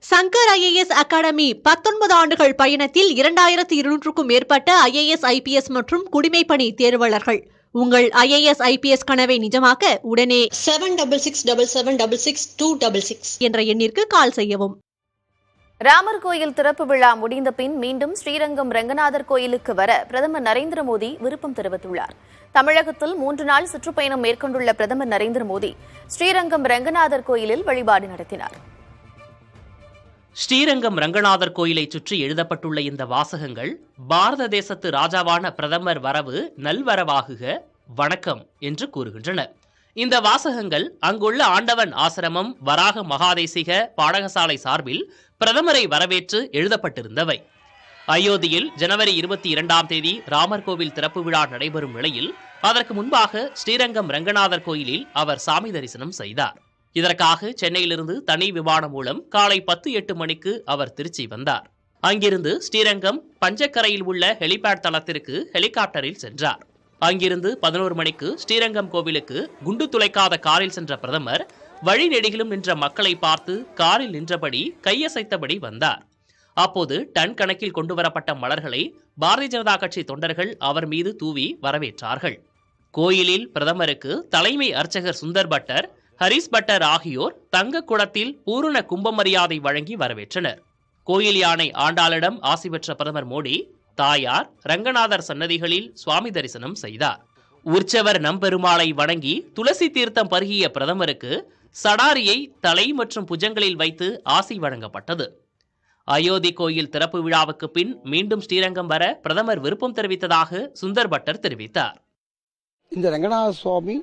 Shankar IAS academy 19 ஆண்டுகள் பயணத்தில் 2200க்கும் மேற்பட்ட IAS IPS மற்றும் குடிமைப்பணி தேர்வாளர்கள். உங்கள் IAS IPS கனவை நிஜமாக்க உடனே 7677666266 என்ற எண்ணிற்கு கால் செய்யவும். ராமர் கோயில் திறப்பு விழா முடிந்த பின் மீண்டும் ஸ்ரீரங்கம் ரங்கநாதர் கோயிலுக்கு வர பிரதமர் நரேந்திர மோடி விருப்பம் தெரிவித்துள்ளார். தமிழகத்தில் 3 நாள் சுற்றுப்பயணம் மேற்கொண்டுள்ள பிரதமர் நரேந்திர மோடி ஸ்ரீரங்கம் ரங்கநாதர் கோயிலில் வழிபாடு நடத்தினார். ஸ்ரீரங்கம் ரங்கநாதர் கோயிலை சுற்றி எழுதப்பட்டுள்ள இந்த வாசகங்கள் பாரத தேசத்து ராஜாவான பிரதமர் வரவு நல்வரவாகுக வணக்கம் என்று கூறுகின்றன. இந்த வாசகங்கள் அங்குள்ள ஆண்டவன் ஆசிரமம் வராக மகாதேசிக பாடகசாலை சார்பில் பிரதமரை வரவேற்று எழுதப்பட்டிருந்தவை. அயோத்தியில் ஜனவரி 22ஆம் தேதி ராமர் கோவில் திறப்பு விழா நடைபெறும் நிலையில் அதற்கு முன்பாக ஸ்ரீரங்கம் ரங்கநாதர் கோயிலில் அவர் சாமி தரிசனம் செய்தார். இதற்காக சென்னையிலிருந்து தனி விமானம் மூலம் காலை 10:08 மணிக்கு அவர் திருச்சி வந்தார். அங்கிருந்து ஸ்ரீரங்கம் பஞ்சக்கரையில் உள்ள ஹெலிபேட் தளத்திற்கு ஹெலிகாப்டரில் சென்றார். அங்கிருந்து 11 மணிக்கு ஸ்ரீரங்கம் கோவிலுக்கு குண்டு துளைக்காத காரில் சென்ற பிரதமர் வழி நெடுகிலும் நின்ற மக்களை பார்த்து காரில் நின்றபடி கையசைத்தபடி வந்தார். அப்போது டன் கணக்கில் கொண்டுவரப்பட்ட மலர்களை பாரதிய ஜனதா கட்சி தொண்டர்கள் அவர் மீது தூவி வரவேற்றார்கள். கோயிலில் பிரதமருக்கு தலைமை அர்ச்சகர் சுந்தர் பட்டர், ஹரிஸ் பட்டர் ஆகியோர் தங்க குடத்தில் பூரண கும்ப மரியாதை வழங்கி வரவேற்றனர். கோயில் யானை ஆண்டாளிடம் ஆசி பெற்ற பிரதமர் மோடி தாயார் ரங்கநாதர் சன்னதிகளில் சுவாமி தரிசனம் செய்தார். உற்சவர் நம்பெருமாளை வணங்கி துளசி தீர்த்தம் பருகிய பிரதமருக்கு சடாரியை தலை மற்றும் புஜங்களில் வைத்து ஆசி வழங்கப்பட்டது. அயோத்தி கோயில் திறப்பு விழாவுக்கு பின் மீண்டும் ஸ்ரீரங்கம் வர பிரதமர் விருப்பம் தெரிவித்ததாக சுந்தர் பட்டர் தெரிவித்தார். இந்த ரங்கநாத சுவாமி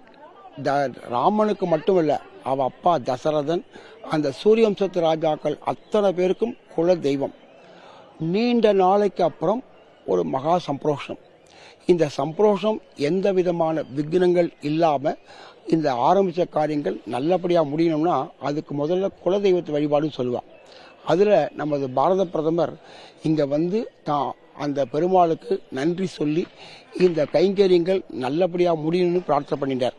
ராமனுக்கு மட்டுமல்ல, அவ அப்பா தசரதன், அந்த சூரியவம்சத்து ராஜாக்கள் அத்தனை பேருக்கும் குல தெய்வம். நீண்ட நாளைக்கு அப்புறம் ஒரு மகா சம்பரோஷம். இந்த சம்பரோஷம் எந்த விதமான விக்னங்கள் இல்லாம இந்த ஆரம்பிச்ச காரியங்கள் நல்லபடியா முடியணும்னா அதுக்கு முதல்ல குலதெய்வத்து வழிபாடுன்னு சொல்லுவா. அதுல நமது பாரத பிரதமர் இங்க வந்து தான் அந்த பெருமாளுக்கு நன்றி சொல்லி இந்த கைங்கரியங்கள் நல்லபடியா முடியணும்னு பிரார்த்தனை பண்ணிட்டார்.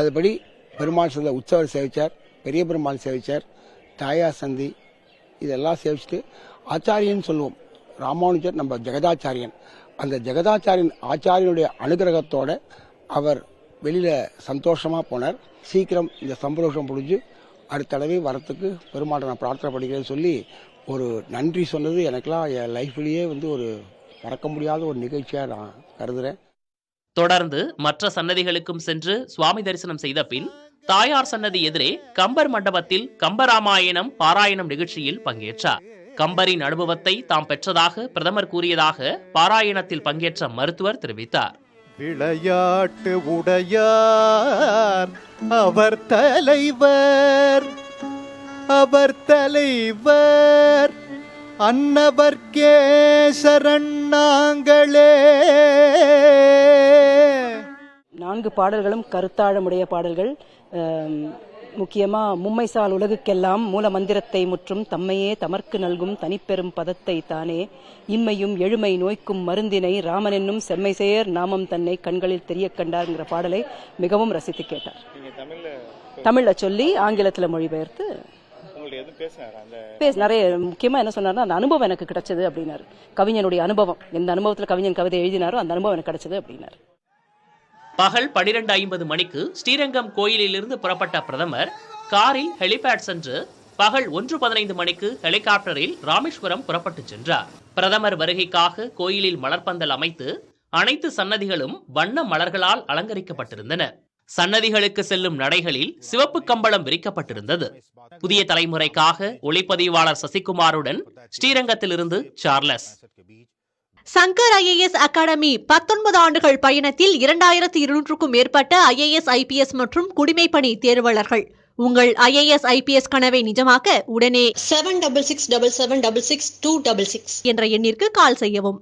அதுபடி பெருமாள் சந்தை உற்சவர் சேவிச்சார், பெரிய பெருமாள் சேவிச்சார், தாயார் சந்தி இதெல்லாம் சேவிச்சுட்டு ஆச்சாரியன் சொல்லுவோம். ராமானுஜர் நம்ம ஜெகதாச்சாரியன், அந்த ஜெகதாச்சாரியன் ஆச்சாரியனுடைய அனுகிரகத்தோட அவர் வெளியில சந்தோஷமா போனார். சீக்கிரம் இந்த சம்பரோஷம் முடிஞ்சு அடுத்த தடவை வரத்துக்கு பெருமாளை நான் பிரார்த்தனை பண்ணிக்கிறேன்னு சொல்லி ஒரு நன்றி சொன்னது எனக்கெல்லாம் என் லைஃப்லேயே வந்து ஒரு மறக்க முடியாத ஒரு நிகழ்ச்சியாக நான் கருதுறேன். தொடர்ந்து மற்ற சன்னதிகளுக்கும் சென்று சுவாமி தரிசனம் செய்த பின் தாயார் சன்னதி எதிரே கம்பர் மண்டபத்தில் கம்பராமாயணம் பாராயணம் நிகழ்ச்சியில் பங்கேற்றார். கம்பரின் அனுபவத்தை தாம் பெற்றதாக பிரதமர் கூறியதாக பாராயணத்தில் பங்கேற்ற மருத்துவர் தெரிவித்தார். விளையாட்டு உடையார் அவர் தலைவர், அவர் தலைவர் அன்னவர்க்கே சரணாங்களே. 4 பாடல்களும் கருத்தாழமுடைய பாடல்கள். முக்கியமாக மும்மைசால் உலகுக்கெல்லாம் மூல மந்திரத்தை முற்றும் தம்மையே தமர்க்கு நல்கும் தனிப்பெரும் பதத்தை தானே இம்மையும் எழுமை நோய்க்கும் மருந்தினை ராமனென்னும் செம்மை செயர் நாமம் தன்னை கண்களில் தெரிய கண்டார்ங்கிற பாடலை மிகவும் ரசித்து கேட்டார். தமிழ்ல சொல்லி ஆங்கிலத்தில் மொழிபெயர்த்து நிறைய முக்கியமா என்ன சொன்னார்னா, அந்த அனுபவம் எனக்கு கிடைச்சது அப்படின்னாரு. கவிஞனுடைய அனுபவம், எந்த அனுபவத்தில் கவிஞன் கவிதை எழுதினாரோ அந்த அனுபவம் எனக்கு கிடைச்சது அப்படின்னாரு. பகல் 12:50 மணிக்கு ஸ்ரீரங்கம் கோயிலிலிருந்து புறப்பட்ட பிரதமர் காரில் ஹெலிபேட் சென்று பகல் 1:15 மணிக்கு ஹெலிகாப்டரில் ராமேஸ்வரம் புறப்பட்டு சென்றார். பிரதமர் வருகைக்காக கோயிலில் மலர்பந்தல் அமைத்து அனைத்து சன்னதிகளும் வண்ண மலர்களால் அலங்கரிக்கப்பட்டிருந்தன. சன்னதிகளுக்கு செல்லும் நடைகளில் சிவப்பு கம்பளம் விரிக்கப்பட்டிருந்தது. புதிய தலைமுறைக்காக ஒளிப்பதிவாளர் சசிகுமாருடன் ஸ்ரீரங்கத்திலிருந்து சார்லஸ். சங்கர் IAS அகாடமி 19 ஆண்டுகள் பயணத்தில் 2200க்கும் மேற்பட்ட IAS IPS மற்றும் குடிமைப்பணி தேர்வாளர்கள். உங்கள் IAS IPS கனவை நிஜமாக்க உடனே 7677666266 என்ற எண்ணிற்கு கால் செய்யவும்.